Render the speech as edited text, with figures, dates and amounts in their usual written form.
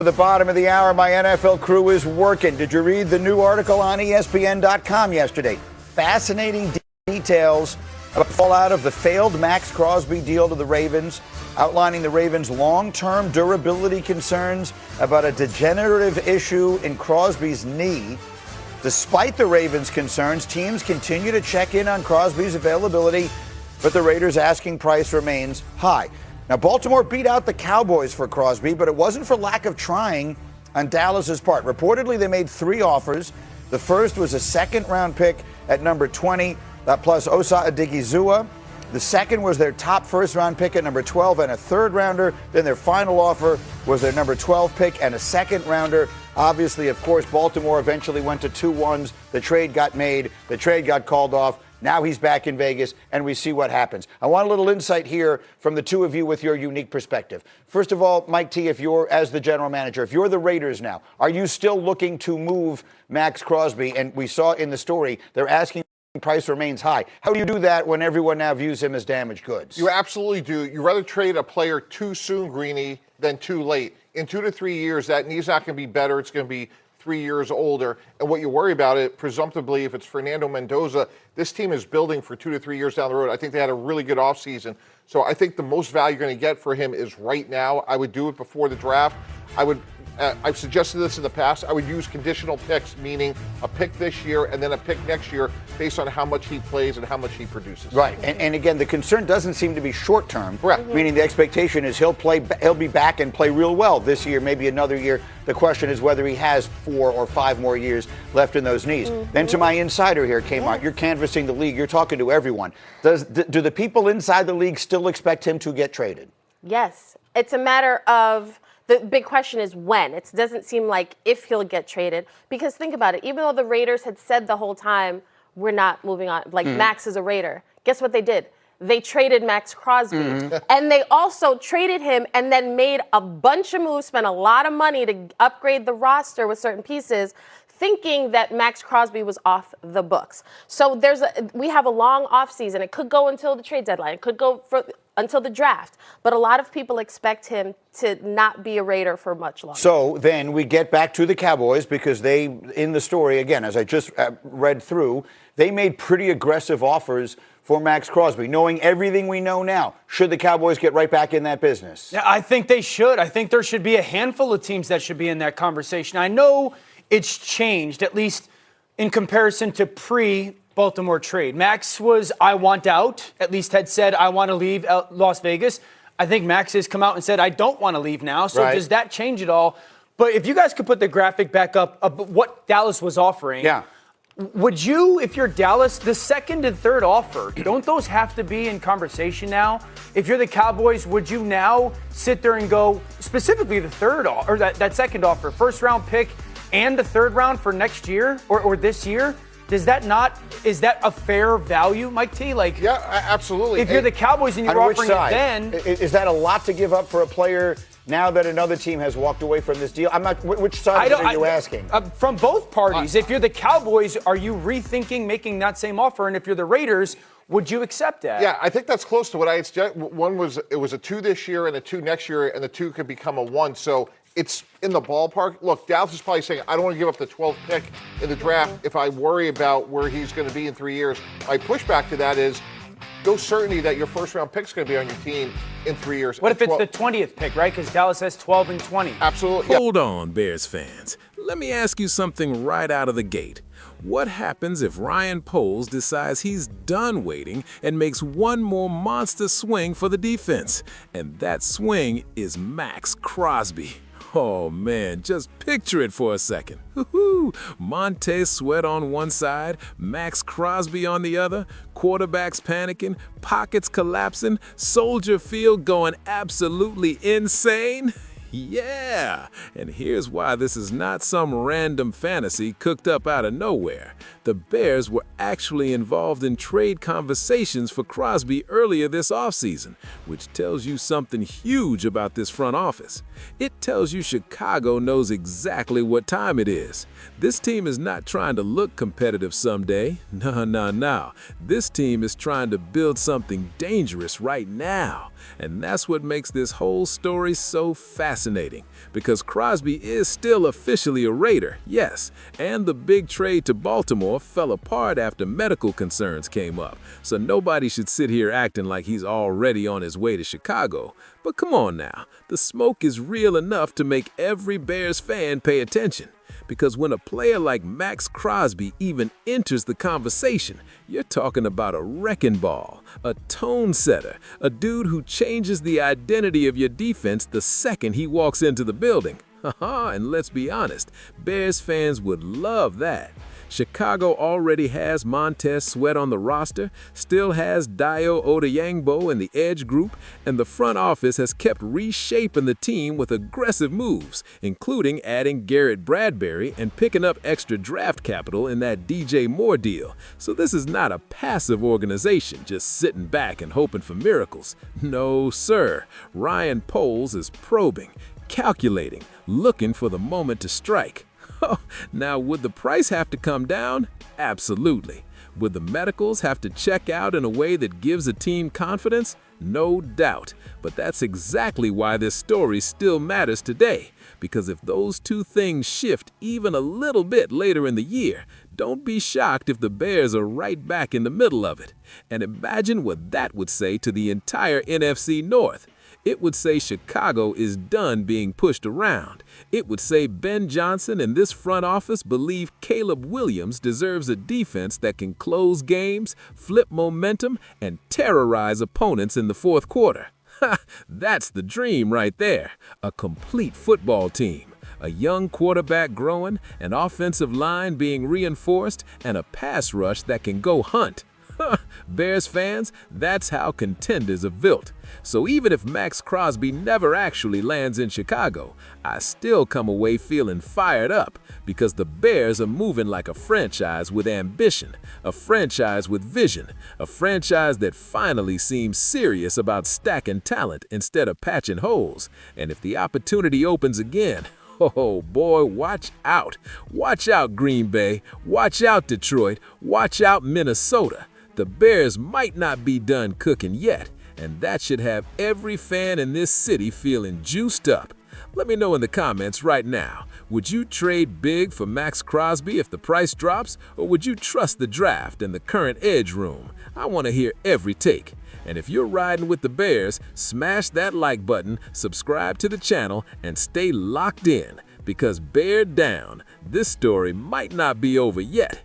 the bottom of the hour, my NFL crew is working. Did you read the new article on ESPN.com yesterday? Fascinating details about the fallout of the failed Maxx Crosby deal to the Ravens, outlining the Ravens' long-term durability concerns about a degenerative issue in Crosby's knee. Despite the Ravens' concerns, teams continue to check in on Crosby's availability, but the Raiders' asking price remains high. Now, Baltimore beat out the Cowboys for Crosby, but it wasn't for lack of trying on Dallas's part. Reportedly, they made 3 offers. The first was a second-round pick at number 20, plus Osa Odigizua. The second was their top first-round pick at number 12 and a third-rounder. Then their final offer was their number 12 pick and a second-rounder. Obviously, of course, Baltimore eventually went to 2-1s. The trade got made. The trade got called off. Now he's back in Vegas, and we see what happens. I want a little insight here from the two of you with your unique perspective. First of all, Mike T., if you're, as the general manager, if you're the Raiders now, are you still looking to move Maxx Crosby? And we saw in the story, they're asking price remains high. How do you do that when everyone now views him as damaged goods? You absolutely do. You'd rather trade a player too soon, Greeny, than too late. In 2 to 3 years, that knee's not going to be better. It's going to be 3 years older. And what you worry about it, presumptively, if it's Fernando Mendoza, this team is building for 2 to 3 years down the road. I think they had a really good offseason. So I think the most value you're going to get for him is right now. I would do it before the draft. I've suggested this in the past. I would use conditional picks, meaning a pick this year and then a pick next year based on how much he plays and how much he produces. Right. And again, the concern doesn't seem to be short term. Correct. Meaning the expectation is he'll be back and play real well this year, maybe another year. The question is whether he has 4 or 5 more years left in those knees. Then to my insider here, Kmart, you're canvassing the league. You're talking to everyone. Do the people inside the league still expect him to get traded? Yes. It's a matter of... The big question is when. It doesn't seem like if he'll get traded. Because think about it. Even though the Raiders had said the whole time, we're not moving on. Like, Maxx is a Raider. Guess what they did? They traded Maxx Crosby. And they also traded him and then made a bunch of moves, spent a lot of money to upgrade the roster with certain pieces, thinking that Maxx Crosby was off the books. So we have a long offseason. It could go until the trade deadline. It could go until the draft. But a lot of people expect him to not be a Raider for much longer. So then we get back to the Cowboys because they, in the story, again, as I just read through, they made pretty aggressive offers for Maxx Crosby, knowing everything we know now. Should the Cowboys get right back in that business? Yeah, I think they should. I think there should be a handful of teams that should be in that conversation. I know it's changed, at least in comparison to pre-Baltimore trade. Maxx was, I want out, at least had said, I want to leave Las Vegas. I think Maxx has come out and said, I don't want to leave now. So does that change it all? But if you guys could put the graphic back up of what Dallas was offering. Yeah. Would you, if you're Dallas, the second and third offer, don't those have to be in conversation now? If you're the Cowboys, would you now sit there and go, specifically the third or that second offer, first round pick and the third round for next year or this year? Is that a fair value, Mike T? Like, yeah, absolutely. If you're the Cowboys and you're offering it then. Is that a lot to give up for a player now that another team has walked away from this deal? I'm not. Which side are you asking? From both parties. If you're the Cowboys, are you rethinking making that same offer? And if you're the Raiders, would you accept that? Yeah, I think that's close to what I had suggested. One was it was a 2 this year and a 2 next year, and the 2 could become a 1. So it's in the ballpark. Look, Dallas is probably saying, I don't want to give up the 12th pick in the draft if I worry about where he's going to be in 3 years. My pushback to that is no certainty that your first-round pick is going to be on your team in 3 years. What if it's the 20th pick, right? Because Dallas has 12 and 20. Absolutely. Hold on, Bears fans. Let me ask you something right out of the gate. What happens if Ryan Poles decides he's done waiting and makes one more monster swing for the defense? And that swing is Maxx Crosby. Oh man, just picture it for a second. Montez Sweat on one side, Maxx Crosby on the other, quarterbacks panicking, pockets collapsing, Soldier Field going absolutely insane. Yeah, and here's why this is not some random fantasy cooked up out of nowhere. The Bears were actually involved in trade conversations for Crosby earlier this offseason, which tells you something huge about this front office. It tells you Chicago knows exactly what time it is. This team is not trying to look competitive someday. No. This team is trying to build something dangerous right now. And that's what makes this whole story so fascinating. fascinating because Crosby is still officially a Raider, yes, and the big trade to Baltimore fell apart after medical concerns came up, so nobody should sit here acting like he's already on his way to Chicago. But come on now, the smoke is real enough to make every Bears fan pay attention. Because when a player like Maxx Crosby even enters the conversation, you're talking about a wrecking ball, a tone setter, a dude who changes the identity of your defense the second he walks into the building. And let's be honest, Bears fans would love that. Chicago already has Montez Sweat on the roster, still has Dayo Odeyingbo in the edge group, and the front office has kept reshaping the team with aggressive moves, including adding Garrett Bradbury and picking up extra draft capital in that DJ Moore deal. So this is not a passive organization just sitting back and hoping for miracles. No, sir. Ryan Poles is probing, calculating, looking for the moment to strike. Now, would the price have to come down? Absolutely. Would the medicals have to check out in a way that gives a team confidence? No doubt. But that's exactly why this story still matters today. Because if those two things shift even a little bit later in the year, don't be shocked if the Bears are right back in the middle of it. And imagine what that would say to the entire NFC North. It would say Chicago is done being pushed around. It would say Ben Johnson and this front office believe Caleb Williams deserves a defense that can close games, flip momentum, and terrorize opponents in the fourth quarter. That's the dream right there. A complete football team. A young quarterback growing, an offensive line being reinforced, and a pass rush that can go hunt. Bears fans, that's how contenders are built. So even if Maxx Crosby never actually lands in Chicago, I still come away feeling fired up because the Bears are moving like a franchise with ambition, a franchise with vision, a franchise that finally seems serious about stacking talent instead of patching holes. And if the opportunity opens again, oh boy, watch out. Watch out, Green Bay. Watch out, Detroit. Watch out, Minnesota. The Bears might not be done cooking yet, and that should have every fan in this city feeling juiced up. Let me know in the comments right now. Would you trade big for Maxx Crosby if the price drops, or would you trust the draft and the current edge room? I want to hear every take. And if you're riding with the Bears, smash that like button, subscribe to the channel, and stay locked in. Because bear down, this story might not be over yet.